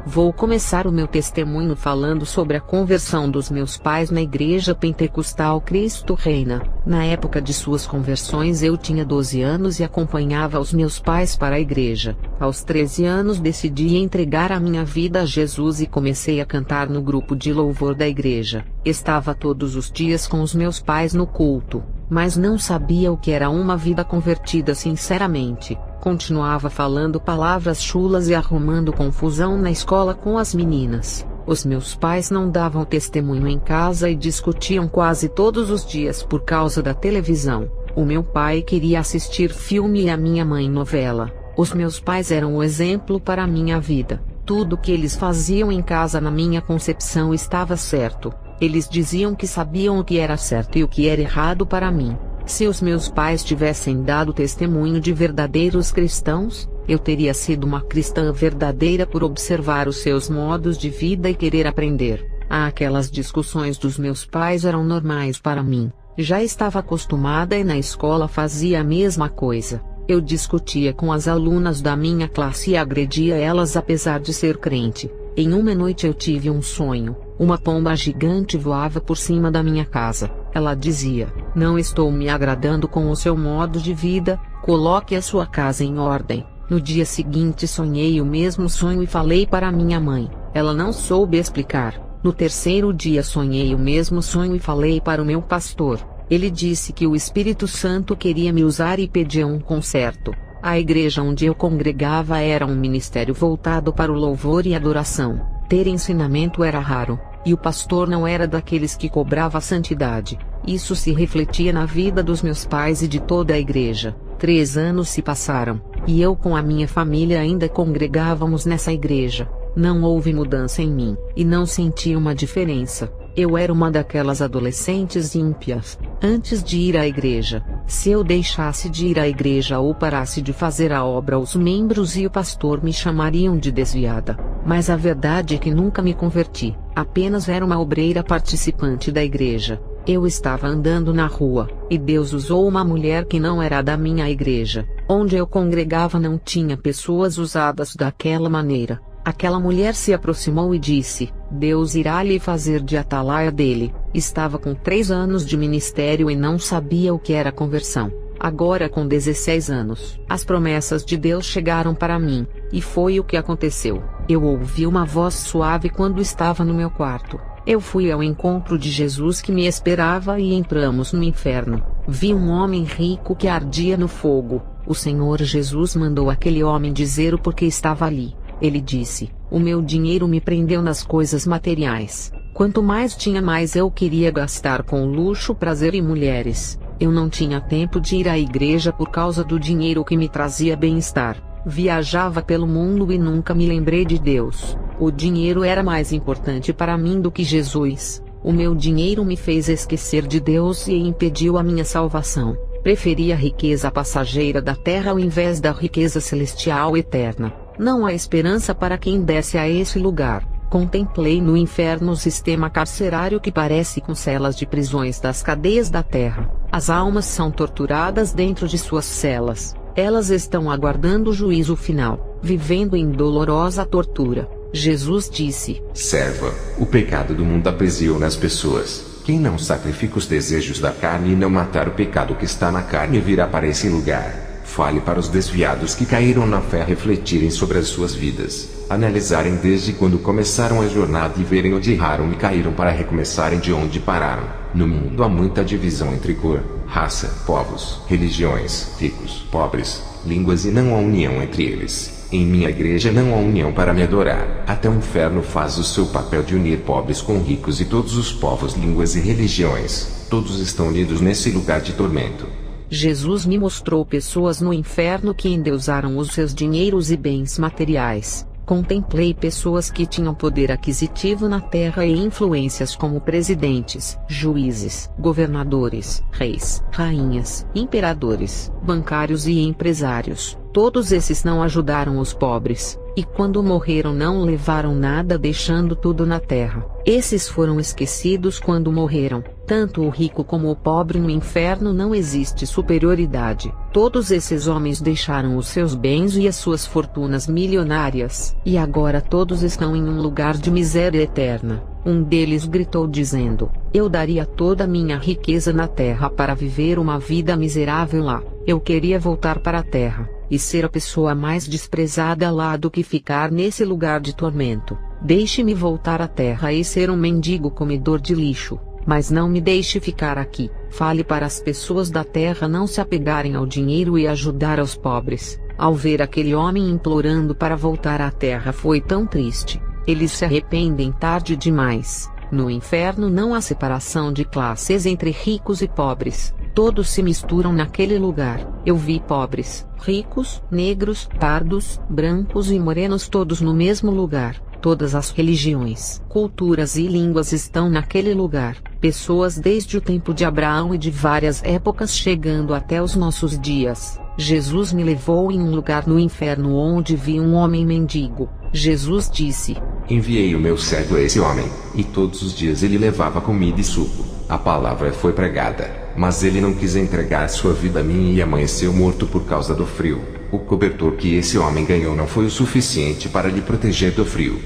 Vou começar o meu testemunho falando sobre a conversão dos meus pais na Igreja Pentecostal Cristo Reina. Na época de suas conversões eu tinha 12 anos e acompanhava os meus pais para a igreja. Aos 13 anos decidi entregar a minha vida a Jesus e comecei a cantar no grupo de louvor da igreja. Estava todos os dias com os meus pais no culto, mas não sabia o que era uma vida convertida sinceramente. Continuava falando palavras chulas e arrumando confusão na escola com as meninas. Os meus pais não davam testemunho em casa e discutiam quase todos os dias por causa da televisão. O meu pai queria assistir filme e a minha mãe novela. Os meus pais eram o exemplo para a minha vida. Tudo que eles faziam em casa na minha concepção estava certo. Eles diziam que sabiam o que era certo e o que era errado para mim. Se os meus pais tivessem dado testemunho de verdadeiros cristãos, eu teria sido uma cristã verdadeira por observar os seus modos de vida e querer aprender. Aquelas discussões dos meus pais eram normais para mim. Já estava acostumada e na escola fazia a mesma coisa. Eu discutia com as alunas da minha classe e agredia elas apesar de ser crente. Em uma noite eu tive um sonho. Uma pomba gigante voava por cima da minha casa. Ela dizia: "Não estou me agradando com o seu modo de vida, coloque a sua casa em ordem." No dia seguinte sonhei o mesmo sonho e falei para minha mãe. Ela não soube explicar. No terceiro dia sonhei o mesmo sonho e falei para o meu pastor. Ele disse que o Espírito Santo queria me usar e pedia um conserto. A igreja onde eu congregava era um ministério voltado para o louvor e adoração. Ter ensinamento era raro, e o pastor não era daqueles que cobrava santidade. Isso se refletia na vida dos meus pais e de toda a igreja. 3 anos se passaram, e eu com a minha família ainda congregávamos nessa igreja. Não houve mudança em mim, e não senti uma diferença. Eu era uma daquelas adolescentes ímpias. Antes de ir à igreja, se eu deixasse de ir à igreja ou parasse de fazer a obra, os membros e o pastor me chamariam de desviada. Mas a verdade é que nunca me converti, apenas era uma obreira participante da igreja. Eu estava andando na rua, e Deus usou uma mulher que não era da minha igreja. Onde eu congregava não tinha pessoas usadas daquela maneira. Aquela mulher se aproximou e disse: "Deus irá lhe fazer de atalaia dele." Estava com 3 anos de ministério e não sabia o que era conversão. Agora com 16 anos, as promessas de Deus chegaram para mim, e foi o que aconteceu. Eu ouvi uma voz suave quando estava no meu quarto. Eu fui ao encontro de Jesus que me esperava e entramos no inferno. Vi um homem rico que ardia no fogo. O Senhor Jesus mandou aquele homem dizer o porquê estava ali. Ele disse: "O meu dinheiro me prendeu nas coisas materiais. Quanto mais tinha, mais eu queria gastar com luxo, prazer e mulheres. Eu não tinha tempo de ir à igreja por causa do dinheiro que me trazia bem-estar. Viajava pelo mundo e nunca me lembrei de Deus. O dinheiro era mais importante para mim do que Jesus. O meu dinheiro me fez esquecer de Deus e impediu a minha salvação. Preferi a riqueza passageira da terra ao invés da riqueza celestial eterna. Não há esperança para quem desce a esse lugar." Contemplei no inferno o sistema carcerário que parece com celas de prisões das cadeias da terra. As almas são torturadas dentro de suas celas. Elas estão aguardando o juízo final, vivendo em dolorosa tortura. Jesus disse: "Serva, o pecado do mundo aprisiona as pessoas. Quem não sacrifica os desejos da carne e não matar o pecado que está na carne virá para esse lugar." Fale para os desviados que caíram na fé refletirem sobre as suas vidas, analisarem desde quando começaram a jornada e verem onde erraram e caíram para recomeçarem de onde pararam. No mundo há muita divisão entre cor, raça, povos, religiões, ricos, pobres, línguas e não há união entre eles. Em minha igreja não há união para me adorar. Até o inferno faz o seu papel de unir pobres com ricos e todos os povos, línguas e religiões. Todos estão unidos nesse lugar de tormento. Jesus me mostrou pessoas no inferno que endeusaram os seus dinheiros e bens materiais. Contemplei pessoas que tinham poder aquisitivo na terra e influências como presidentes, juízes, governadores, reis, rainhas, imperadores, bancários e empresários. Todos esses não ajudaram os pobres, e quando morreram não levaram nada deixando tudo na terra. Esses foram esquecidos quando morreram. Tanto o rico como o pobre no inferno não existe superioridade. Todos esses homens deixaram os seus bens e as suas fortunas milionárias, e agora todos estão em um lugar de miséria eterna. Um deles gritou dizendo: eu daria toda a minha riqueza na terra para viver uma vida miserável lá. Eu queria voltar para a terra e ser a pessoa mais desprezada lá do que ficar nesse lugar de tormento. Deixe-me voltar à terra e ser um mendigo comedor de lixo, mas não me deixe ficar aqui. Fale para as pessoas da terra não se apegarem ao dinheiro e ajudar aos pobres. Ao ver aquele homem implorando para voltar à terra foi tão triste. Eles se arrependem tarde demais. No inferno não há separação de classes entre ricos e pobres. Todos se misturam naquele lugar. Eu vi pobres, ricos, negros, pardos, brancos e morenos todos no mesmo lugar. Todas as religiões, culturas e línguas estão naquele lugar. Pessoas desde o tempo de Abraão e de várias épocas chegando até os nossos dias. Jesus me levou em um lugar no inferno onde vi um homem mendigo. Jesus disse: enviei o meu servo a esse homem, e todos os dias ele levava comida e suco. A palavra foi pregada, mas ele não quis entregar sua vida a mim e amanheceu morto por causa do frio. O cobertor que esse homem ganhou não foi o suficiente para lhe proteger do frio.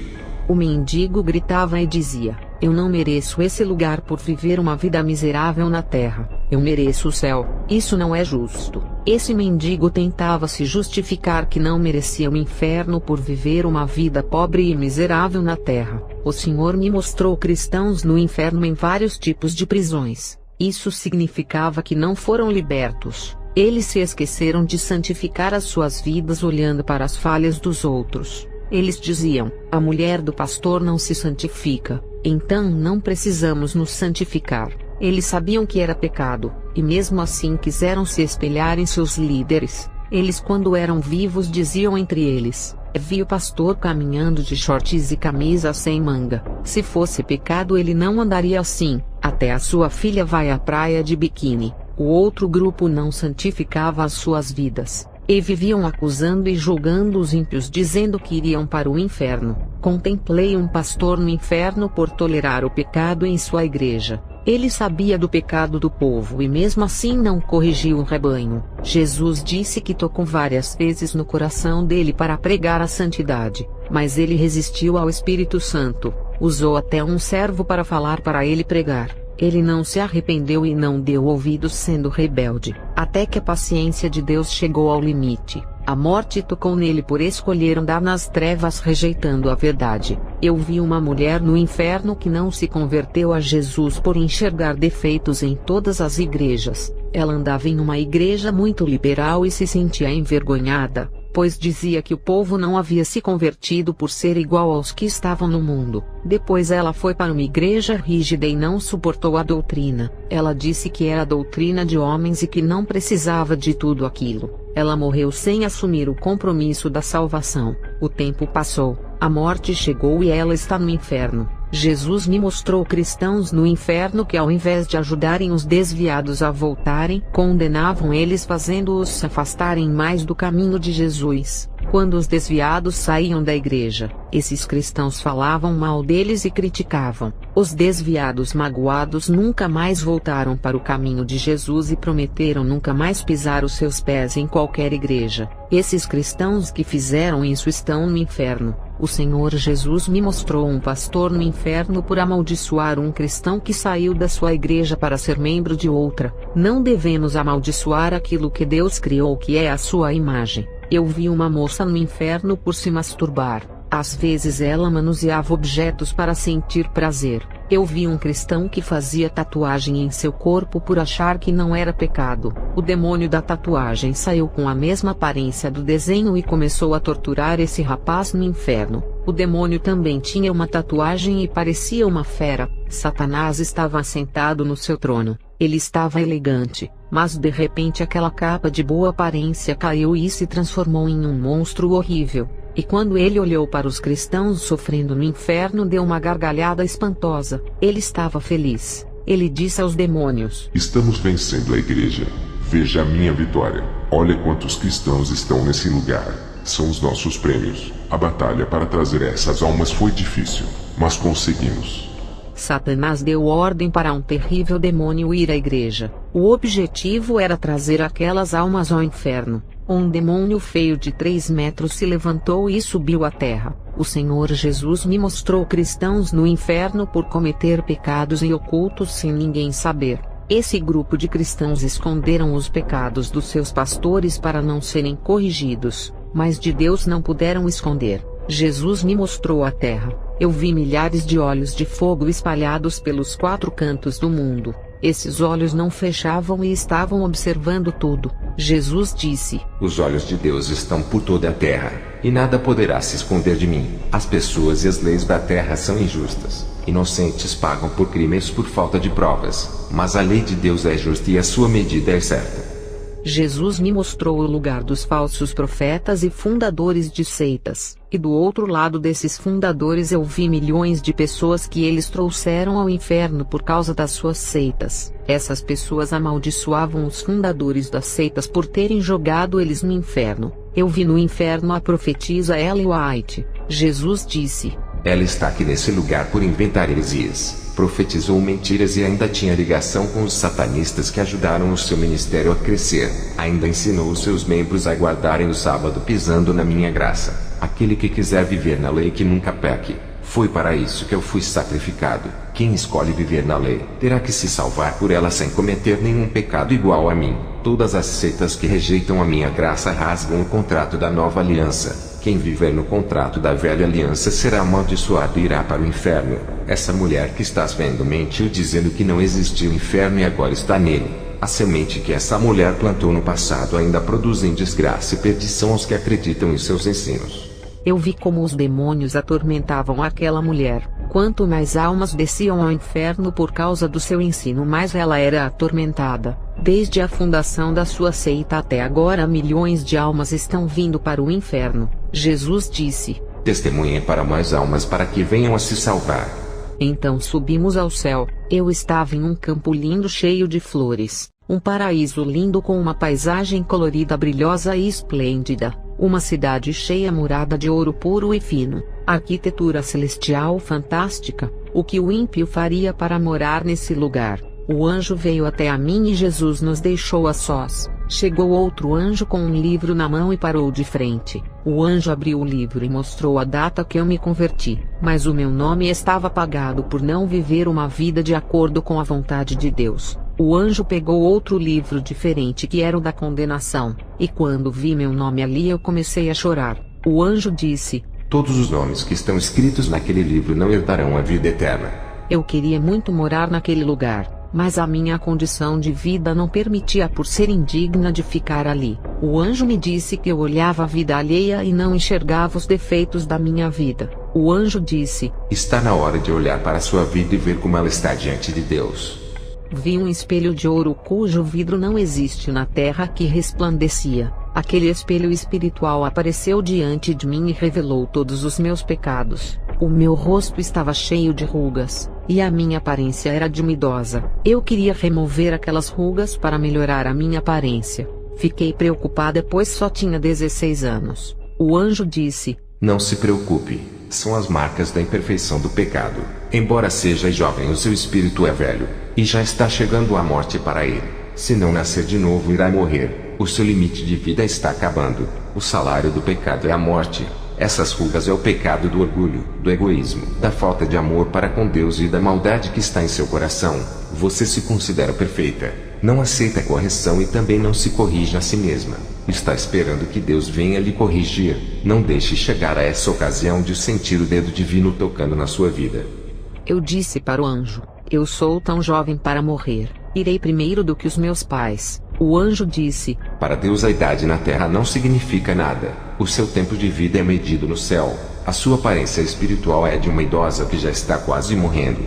O mendigo gritava e dizia: eu não mereço esse lugar por viver uma vida miserável na terra. Eu mereço o céu. Isso não é justo. Esse mendigo tentava se justificar que não merecia o inferno por viver uma vida pobre e miserável na terra. O Senhor me mostrou cristãos no inferno em vários tipos de prisões. Isso significava que não foram libertos. Eles se esqueceram de santificar as suas vidas olhando para as falhas dos outros. Eles diziam: a mulher do pastor não se santifica, então não precisamos nos santificar. Eles sabiam que era pecado, e mesmo assim quiseram se espelhar em seus líderes. Eles, quando eram vivos, diziam entre eles: vi o pastor caminhando de shorts e camisa sem manga. Se fosse pecado ele não andaria assim. Até a sua filha vai à praia de biquíni. O outro grupo não santificava as suas vidas, e viviam acusando e julgando os ímpios, dizendo que iriam para o inferno. Contemplei um pastor no inferno por tolerar o pecado em sua igreja. Ele sabia do pecado do povo e mesmo assim não corrigiu o rebanho. Jesus disse que tocou várias vezes no coração dele para pregar a santidade, mas ele resistiu ao Espírito Santo. Usou até um servo para falar para ele pregar. Ele não se arrependeu e não deu ouvidos, sendo rebelde, até que a paciência de Deus chegou ao limite. A morte tocou nele por escolher andar nas trevas rejeitando a verdade. Eu vi uma mulher no inferno que não se converteu a Jesus por enxergar defeitos em todas as igrejas. Ela andava em uma igreja muito liberal e se sentia envergonhada, pois dizia que o povo não havia se convertido por ser igual aos que estavam no mundo. Depois ela foi para uma igreja rígida e não suportou a doutrina. Ela disse que era doutrina de homens e que não precisava de tudo aquilo. Ela morreu sem assumir o compromisso da salvação. O tempo passou, a morte chegou e ela está no inferno. Jesus me mostrou cristãos no inferno que, ao invés de ajudarem os desviados a voltarem, condenavam eles, fazendo-os se afastarem mais do caminho de Jesus. Quando os desviados saíam da igreja, esses cristãos falavam mal deles e criticavam. Os desviados magoados nunca mais voltaram para o caminho de Jesus e prometeram nunca mais pisar os seus pés em qualquer igreja. Esses cristãos que fizeram isso estão no inferno. O Senhor Jesus me mostrou um pastor no inferno por amaldiçoar um cristão que saiu da sua igreja para ser membro de outra. Não devemos amaldiçoar aquilo que Deus criou, que é a sua imagem. Eu vi uma moça no inferno por se masturbar. Às vezes ela manuseava objetos para sentir prazer. Eu vi um cristão que fazia tatuagem em seu corpo por achar que não era pecado. O demônio da tatuagem saiu com a mesma aparência do desenho e começou a torturar esse rapaz no inferno. O demônio também tinha uma tatuagem e parecia uma fera. Satanás estava sentado no seu trono. Ele estava elegante, mas de repente aquela capa de boa aparência caiu e se transformou em um monstro horrível. E quando ele olhou para os cristãos sofrendo no inferno, deu uma gargalhada espantosa. Ele estava feliz. Ele disse aos demônios: estamos vencendo a igreja. Veja a minha vitória. Olha quantos cristãos estão nesse lugar. São os nossos prêmios. A batalha para trazer essas almas foi difícil, mas conseguimos. Satanás deu ordem para um terrível demônio ir à igreja. O objetivo era trazer aquelas almas ao inferno. Um demônio feio de 3 metros se levantou e subiu à terra. O Senhor Jesus me mostrou cristãos no inferno por cometer pecados em ocultos sem ninguém saber. Esse grupo de cristãos esconderam os pecados dos seus pastores para não serem corrigidos, mas de Deus não puderam esconder. Jesus me mostrou a terra. Eu vi milhares de olhos de fogo espalhados pelos 4 cantos do mundo. Esses olhos não fechavam e estavam observando tudo. Jesus disse: Os olhos de Deus estão por toda a terra, e nada poderá se esconder de mim. As pessoas e as leis da terra são injustas. Inocentes pagam por crimes por falta de provas, mas a lei de Deus é justa e a sua medida é certa. Jesus me mostrou o lugar dos falsos profetas e fundadores de seitas, e do outro lado desses fundadores eu vi milhões de pessoas que eles trouxeram ao inferno por causa das suas seitas. Essas pessoas amaldiçoavam os fundadores das seitas por terem jogado eles no inferno. Eu vi no inferno a profetisa Ellen White. Jesus disse: Ela está aqui nesse lugar por inventar heresias. Profetizou mentiras e ainda tinha ligação com os satanistas que ajudaram o seu ministério a crescer. Ainda ensinou os seus membros a guardarem o sábado pisando na minha graça. Aquele que quiser viver na lei que nunca peque. Foi para isso que eu fui sacrificado. Quem escolhe viver na lei, terá que se salvar por ela sem cometer nenhum pecado igual a mim. Todas as seitas que rejeitam a minha graça rasgam o contrato da nova aliança. Quem viver no contrato da velha aliança será amaldiçoado e irá para o inferno. Essa mulher que estás vendo mentiu dizendo que não existia o inferno e agora está nele. A semente que essa mulher plantou no passado ainda produzem desgraça e perdição aos que acreditam em seus ensinos. Eu vi como os demônios atormentavam aquela mulher. Quanto mais almas desciam ao inferno por causa do seu ensino, mais ela era atormentada. Desde a fundação da sua seita até agora, milhões de almas estão vindo para o inferno. Jesus disse: Testemunhem para mais almas para que venham a se salvar. Então subimos ao céu. Eu estava em um campo lindo cheio de flores. Um paraíso lindo com uma paisagem colorida, brilhosa e esplêndida. Uma cidade cheia murada de ouro puro e fino. Arquitetura celestial fantástica. O que o ímpio faria para morar nesse lugar? O anjo veio até a mim e Jesus nos deixou a sós. Chegou outro anjo com um livro na mão e parou de frente. O anjo abriu o livro e mostrou a data que eu me converti. Mas o meu nome estava apagado por não viver uma vida de acordo com a vontade de Deus. O anjo pegou outro livro diferente que era o da condenação. E quando vi meu nome ali eu comecei a chorar. O anjo disse: Todos os nomes que estão escritos naquele livro não herdarão a vida eterna. Eu queria muito morar naquele lugar, mas a minha condição de vida não permitia por ser indigna de ficar ali. O anjo me disse que eu olhava a vida alheia e não enxergava os defeitos da minha vida. O anjo disse: Está na hora de olhar para a sua vida e ver como ela está diante de Deus. Vi um espelho de ouro cujo vidro não existe na terra que resplandecia. Aquele espelho espiritual apareceu diante de mim e revelou todos os meus pecados. O meu rosto estava cheio de rugas, e a minha aparência era de uma idosa. Eu queria remover aquelas rugas para melhorar a minha aparência. Fiquei preocupada pois só tinha 16 anos. O anjo disse: Não se preocupe, são as marcas da imperfeição do pecado. Embora seja jovem, o seu espírito é velho, e já está chegando a morte para ele. Se não nascer de novo, irá morrer. O seu limite de vida está acabando. O salário do pecado é a morte. Essas rugas é o pecado do orgulho, do egoísmo, da falta de amor para com Deus e da maldade que está em seu coração. Você se considera perfeita. Não aceita correção e também não se corrige a si mesma. Está esperando que Deus venha lhe corrigir. Não deixe chegar a essa ocasião de sentir o dedo divino tocando na sua vida. Eu disse para o anjo: Eu sou tão jovem para morrer. Irei primeiro do que os meus pais. O anjo disse: Para Deus a idade na terra não significa nada. O seu tempo de vida é medido no céu. A sua aparência espiritual é de uma idosa que já está quase morrendo.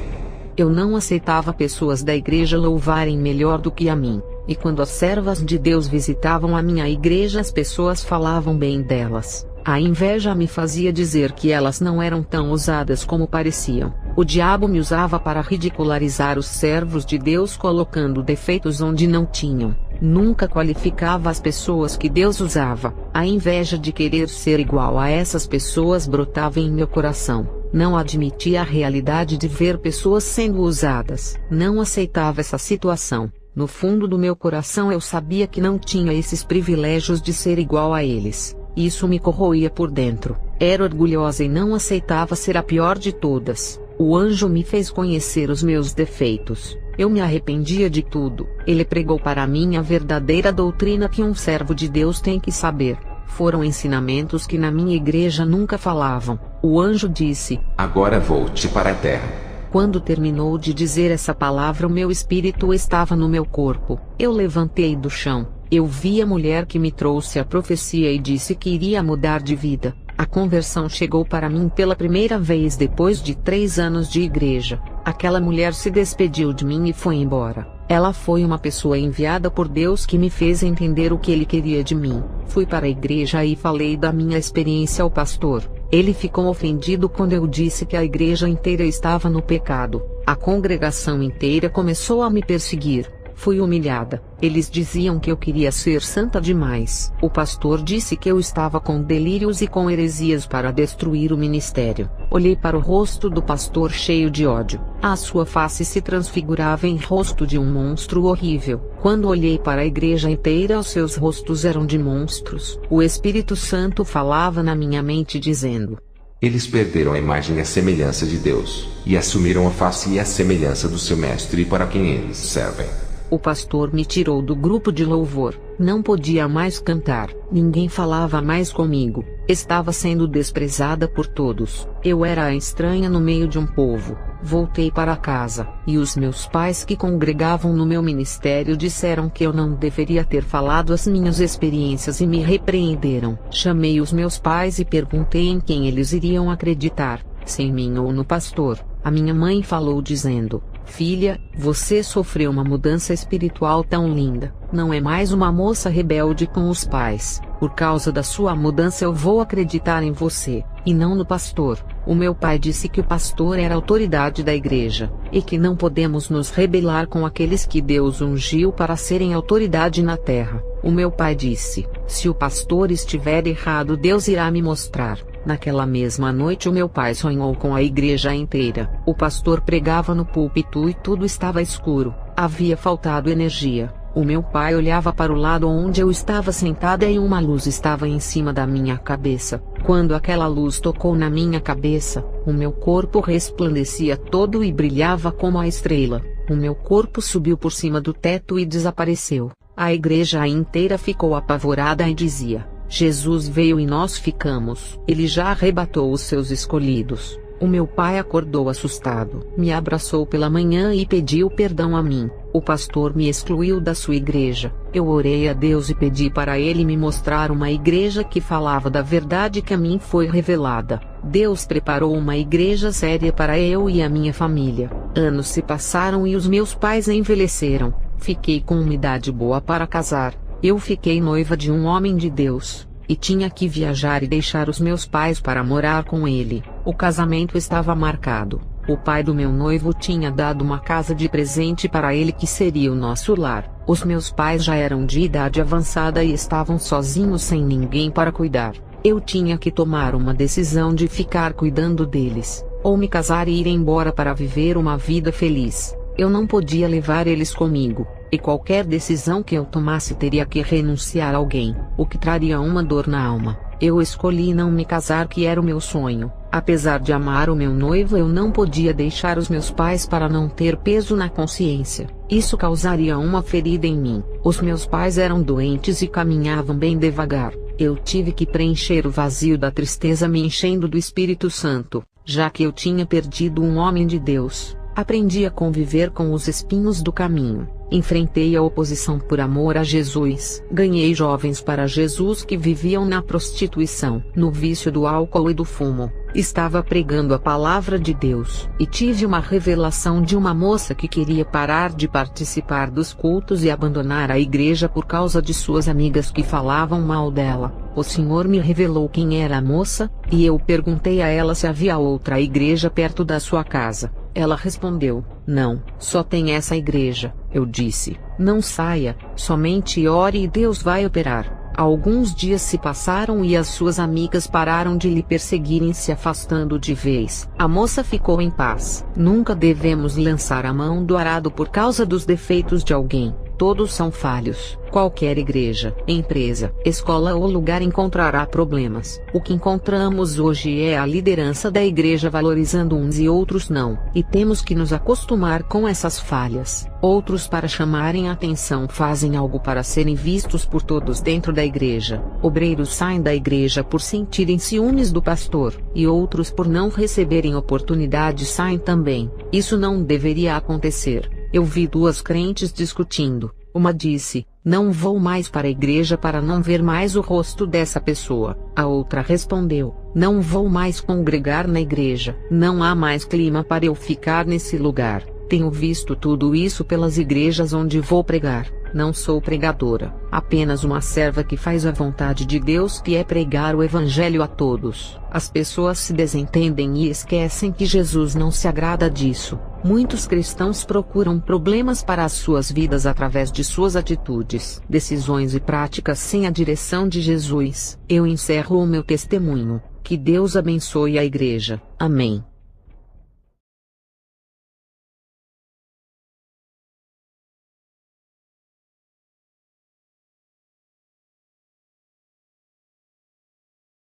Eu não aceitava pessoas da igreja louvarem melhor do que a mim. E quando as servas de Deus visitavam a minha igreja, as pessoas falavam bem delas. A inveja me fazia dizer que elas não eram tão ousadas como pareciam. O diabo me usava para ridicularizar os servos de Deus, colocando defeitos onde não tinham. Nunca qualificava as pessoas que Deus usava. A inveja de querer ser igual a essas pessoas brotava em meu coração. Não admitia a realidade de ver pessoas sendo usadas. Não aceitava essa situação. No fundo do meu coração eu sabia que não tinha esses privilégios de ser igual a eles. Isso me corroía por dentro. Era orgulhosa e não aceitava ser a pior de todas. O anjo me fez conhecer os meus defeitos. Eu me arrependia de tudo. Ele pregou para mim a verdadeira doutrina que um servo de Deus tem que saber. Foram ensinamentos que na minha igreja nunca falavam. O anjo disse: agora volte para a terra. Quando terminou de dizer essa palavra, o meu espírito estava no meu corpo. Eu levantei do chão. Eu vi a mulher que me trouxe a profecia e disse que iria mudar de vida. A conversão chegou para mim pela primeira vez depois de 3 anos de igreja. Aquela mulher se despediu de mim e foi embora. Ela foi uma pessoa enviada por Deus que me fez entender o que Ele queria de mim. Fui para a igreja e falei da minha experiência ao pastor. Ele ficou ofendido quando eu disse que a igreja inteira estava no pecado. A congregação inteira começou a me perseguir. Fui humilhada. Eles diziam que eu queria ser santa demais. O pastor disse que eu estava com delírios e com heresias para destruir o ministério. Olhei para o rosto do pastor cheio de ódio. A sua face se transfigurava em rosto de um monstro horrível. Quando olhei para a igreja inteira, os seus rostos eram de monstros. O Espírito Santo falava na minha mente dizendo: eles perderam a imagem e a semelhança de Deus, e assumiram a face e a semelhança do seu mestre para quem eles servem. O pastor me tirou do grupo de louvor. Não podia mais cantar. Ninguém falava mais comigo. Estava sendo desprezada por todos. Eu era a estranha no meio de um povo. Voltei para casa, e os meus pais que congregavam no meu ministério disseram que eu não deveria ter falado as minhas experiências e me repreenderam. Chamei os meus pais e perguntei em quem eles iriam acreditar, se em mim ou no pastor. A minha mãe falou dizendo: filha, você sofreu uma mudança espiritual tão linda. Não é mais uma moça rebelde com os pais. Por causa da sua mudança eu vou acreditar em você, e não no pastor. O meu pai disse que o pastor era a autoridade da igreja, e que não podemos nos rebelar com aqueles que Deus ungiu para serem autoridade na terra. O meu pai disse: se o pastor estiver errado, Deus irá me mostrar. Naquela mesma noite o meu pai sonhou com a igreja inteira. O pastor pregava no púlpito e tudo estava escuro. Havia faltado energia. O meu pai olhava para o lado onde eu estava sentada e uma luz estava em cima da minha cabeça. Quando aquela luz tocou na minha cabeça, o meu corpo resplandecia todo e brilhava como a estrela. O meu corpo subiu por cima do teto e desapareceu. A igreja inteira ficou apavorada e dizia: Jesus veio e nós ficamos. Ele já arrebatou os seus escolhidos. O meu pai acordou assustado. Me abraçou pela manhã e pediu perdão a mim. O pastor me excluiu da sua igreja. Eu orei a Deus e pedi para ele me mostrar uma igreja que falava da verdade que a mim foi revelada. Deus preparou uma igreja séria para eu e a minha família. Anos se passaram e os meus pais envelheceram. Fiquei com uma idade boa para casar. Eu fiquei noiva de um homem de Deus, e tinha que viajar e deixar os meus pais para morar com ele. O casamento estava marcado. O pai do meu noivo tinha dado uma casa de presente para ele que seria o nosso lar. Os meus pais já eram de idade avançada e estavam sozinhos sem ninguém para cuidar. Eu tinha que tomar uma decisão de ficar cuidando deles, ou me casar e ir embora para viver uma vida feliz. Eu não podia levar eles comigo, e qualquer decisão que eu tomasse teria que renunciar a alguém, o que traria uma dor na alma. Eu escolhi não me casar, que era o meu sonho. Apesar de amar o meu noivo, eu não podia deixar os meus pais para não ter peso na consciência. Isso causaria uma ferida em mim. Os meus pais eram doentes e caminhavam bem devagar. Eu tive que preencher o vazio da tristeza me enchendo do Espírito Santo, já que eu tinha perdido um homem de Deus. Aprendi a conviver com os espinhos do caminho. Enfrentei a oposição por amor a Jesus. Ganhei jovens para Jesus que viviam na prostituição, no vício do álcool e do fumo. Estava pregando a palavra de Deus, e tive uma revelação de uma moça que queria parar de participar dos cultos e abandonar a igreja por causa de suas amigas que falavam mal dela. O Senhor me revelou quem era a moça, e eu perguntei a ela se havia outra igreja perto da sua casa. Ela respondeu: não, só tem essa igreja. Eu disse: não saia, somente ore e Deus vai operar. Alguns dias se passaram e as suas amigas pararam de lhe perseguirem, se afastando de vez. A moça ficou em paz. Nunca devemos lançar a mão do arado por causa dos defeitos de alguém. Todos são falhos. Qualquer igreja, empresa, escola ou lugar encontrará problemas. O que encontramos hoje é a liderança da igreja valorizando uns e outros não. E temos que nos acostumar com essas falhas. Outros, para chamarem a atenção, fazem algo para serem vistos por todos dentro da igreja. Obreiros saem da igreja por sentirem ciúmes do pastor. E outros, por não receberem oportunidade, saem também. Isso não deveria acontecer. Eu vi duas crentes discutindo. Uma disse: não vou mais para a igreja para não ver mais o rosto dessa pessoa. A outra respondeu: não vou mais congregar na igreja. Não há mais clima para eu ficar nesse lugar. Tenho visto tudo isso pelas igrejas onde vou pregar. Não sou pregadora, apenas uma serva que faz a vontade de Deus, que é pregar o evangelho a todos. As pessoas se desentendem e esquecem que Jesus não se agrada disso. Muitos cristãos procuram problemas para as suas vidas através de suas atitudes, decisões e práticas sem a direção de Jesus. Eu encerro o meu testemunho. Que Deus abençoe a igreja. Amém.